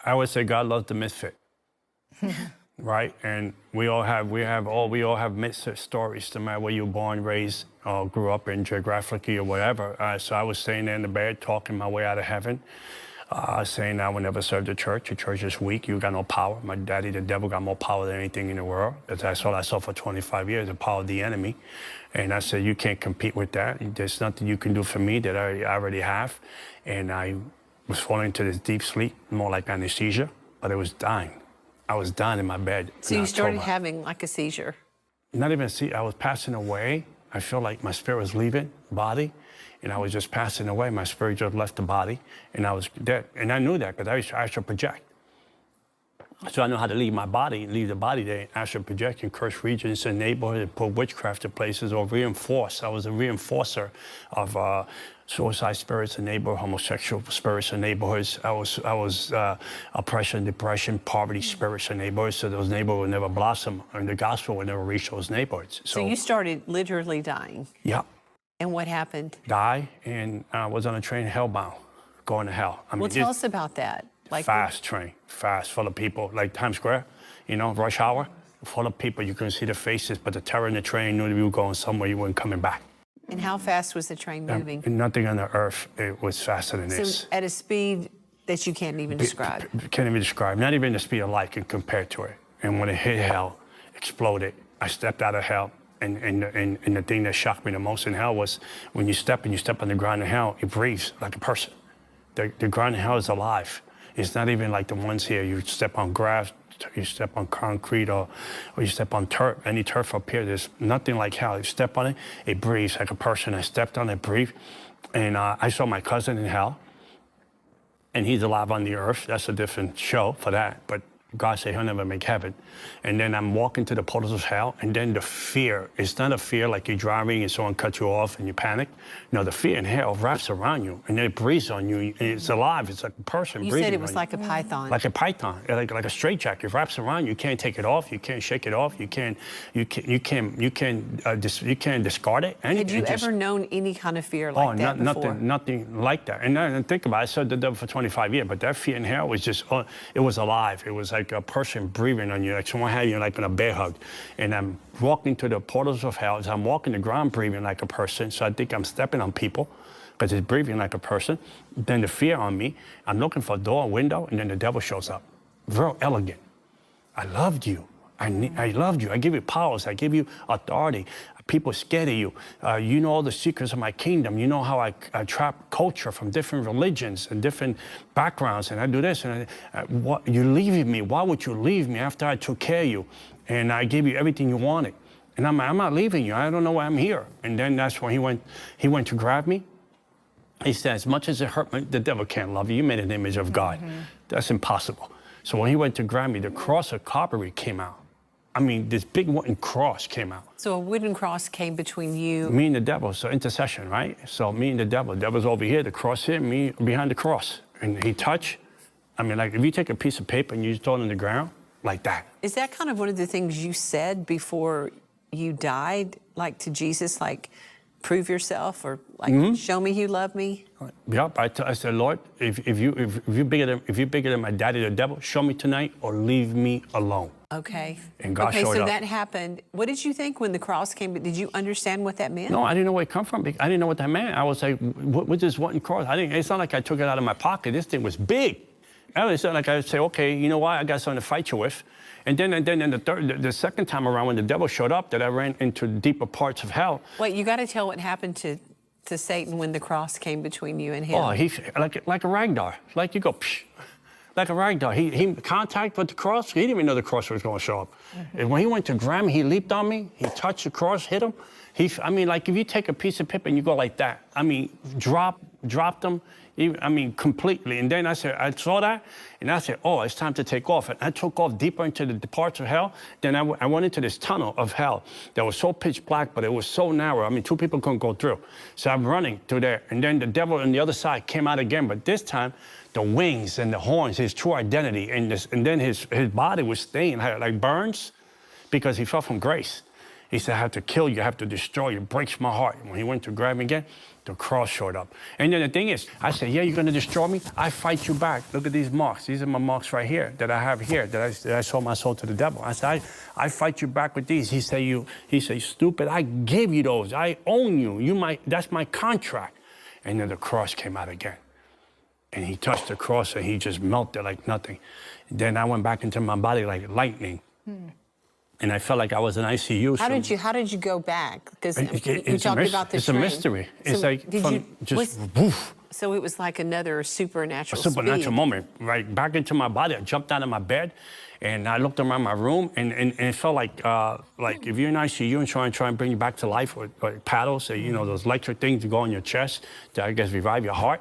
I would say God loves the misfit, right? And we all have misfit stories, no matter where you were born, raised, or grew up in geographically or whatever. So I was staying there in the bed, talking my way out of heaven, saying I would never serve the church. The church is weak. You got no power. My daddy, the devil, got more power than anything in the world. That's all I saw for 25 years, the power of the enemy. And I said, you can't compete with that. There's nothing you can do for me that I already have. And I was falling into this deep sleep, more like anesthesia, but I was dying. I was dying in my bed. So you started having like a seizure? Not even a seizure. I was passing away. I felt like my spirit was leaving the body, and I was just passing away. My spirit just left the body, and I was dead. And I knew that because I should project. So I know how to leave my body, leave the body there, astral projection, curse regions and neighborhoods, and put witchcraft to places, or reinforce. I was a reinforcer of suicide spirits in neighborhoods, homosexual spirits in neighborhoods. I was oppression, depression, poverty spirits in neighborhoods, so those neighborhoods would never blossom, and the gospel would never reach those neighborhoods. So you started literally dying? Yeah. And what happened? Die, and I was on a train hellbound, going to hell. I mean, well, tell us about that. Like fast train, fast, full of people, like Times Square, you know, rush hour, full of people. You couldn't see the faces, but the terror in the train knew that we were going somewhere, you weren't coming back. And how fast was the train moving? Nothing on the earth it was faster than this. So at a speed that you can't even describe? Can't even describe, not even the speed of light can compare to it. And when it hit hell, exploded, I stepped out of hell. And the thing that shocked me the most in hell was when you step on the ground in hell, it breathes like a person. The ground in hell is alive. It's not even like the ones here. You step on grass, you step on concrete, or you step on turf. Any turf up here, there's nothing like hell. You step on it, it breathes like a person. I stepped on it, breathed. And I saw my cousin in hell, and he's alive on the earth. That's a different show for that. But God said he'll never make heaven. And then I'm walking to the portals of hell, and then the fear, it's not a fear like you're driving and someone cuts you off and you panic. No, the fear in hell wraps around you, and then it breathes on you. It's alive. It's like a person breathing. You said it was like a python. Like a python, like a straitjacket. It wraps around you. You can't take it off. You can't shake it off. You can't discard it. Had you ever known any kind of fear like that before? Nothing like that. And think about it. I served the devil for 25 years, but that fear in hell was just, it was alive. It was like a person breathing on you, like someone had you like in a bear hug. And I'm walking to the portals of hell. As I'm walking the ground breathing like a person, so I think I'm stepping on people because it's breathing like a person. Then the fear on me, I'm looking for a door, a window, and then the devil shows up. Very elegant. I loved you. I loved you. I give you powers. I give you authority. People scared of you. You know all the secrets of my kingdom. You know how I trap culture from different religions and different backgrounds, and I do this. And what, you leaving me? Why would you leave me after I took care of you? And I gave you everything you wanted. And I'm not leaving you. I don't know why I'm here. And then that's when he went to grab me. He said, as much as it hurt me, the devil can't love you. You made an image of God. That's impossible. So when he went to grab me, the cross of Calvary came out. I mean, this big wooden cross came out. So a wooden cross came between you? Me and the devil, so intercession, right? So me and the devil's over here, the cross here, me behind the cross. And he touched, I mean, like if you take a piece of paper and you throw it on the ground, like that. Is that kind of one of the things you said before you died, like to Jesus, like prove yourself, or like show me you love me? Yep, I said, Lord, if you're bigger than my daddy, the devil, show me tonight or leave me alone. Okay. And God showed up. Okay, so that happened. What did you think when the cross came? Did you understand what that meant? No, I didn't know where it come from. I didn't know what that meant. I was like, what's this wooden cross? It's not like I took it out of my pocket. This thing was big. It's not like I would say, okay, you know what? I got something to fight you with. And then the second time around when the devil showed up, that I ran into deeper parts of hell. Wait, you got to tell what happened to Satan when the cross came between you and him. Oh, he like a rag doll. Like you go, psh, like a rag doll. He contact with the cross. He didn't even know the cross was going to show up. And when he went to grab me, he leaped on me. He touched the cross, hit him. I mean, like if you take a piece of paper and you go like that. I mean, dropped him. I mean, completely. And then I saw that, and I said, oh, it's time to take off. And I took off deeper into the parts of hell. Then I went into this tunnel of hell that was so pitch black, but it was so narrow. I mean, two people couldn't go through. So I'm running through there. And then the devil on the other side came out again, but this time, the wings and the horns, his true identity, and then his body was stained like burns because he fell from grace. He said, I have to kill you, I have to destroy you. It breaks my heart. When he went to grab me again, the cross showed up. And then the thing is, I said, yeah, you're gonna destroy me? I fight you back. Look at these marks. These are my marks right here that I have here, that I sold my soul to the devil. I said, I fight you back with these. He said, stupid, I gave you those. I own you. That's my contract. And then the cross came out again. And he touched the cross and he just melted like nothing. Then I went back into my body like lightning. And I felt like I was in ICU. How did you go back? Because you talked about the It's train. a mystery. So it's like woof. So it was like another supernatural Supernatural speed. moment. Right back into my body. I jumped out of my bed and I looked around my room and it felt like if you're in ICU and try and bring you back to life with paddles, you know, those electric things that go on your chest to, I guess, revive your heart.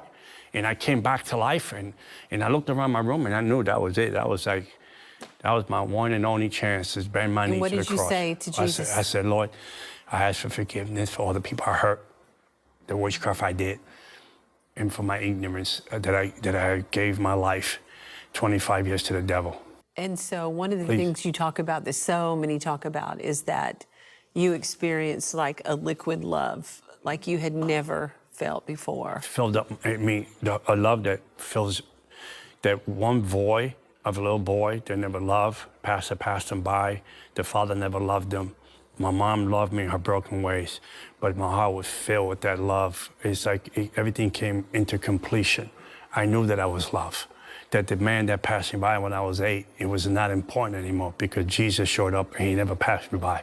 And I came back to life and I looked around my room and I knew that was it. That was my one and only chance to bend my knee to the cross. What did you say to Jesus? I said, Lord, I ask for forgiveness for all the people I hurt, the witchcraft I did, and for my ignorance that I gave my life 25 years to the devil. And so one of the things you talk about that so many talk about is that you experienced like a liquid love, like you had never felt before. Filled up a love that fills that one void of a little boy that never loved. Pastor passed him by. The father never loved him. My mom loved me in her broken ways, but my heart was filled with that love. It's like everything came into completion. I knew that I was loved. That the man that passed me by when I was 8, it was not important anymore because Jesus showed up and he never passed me by.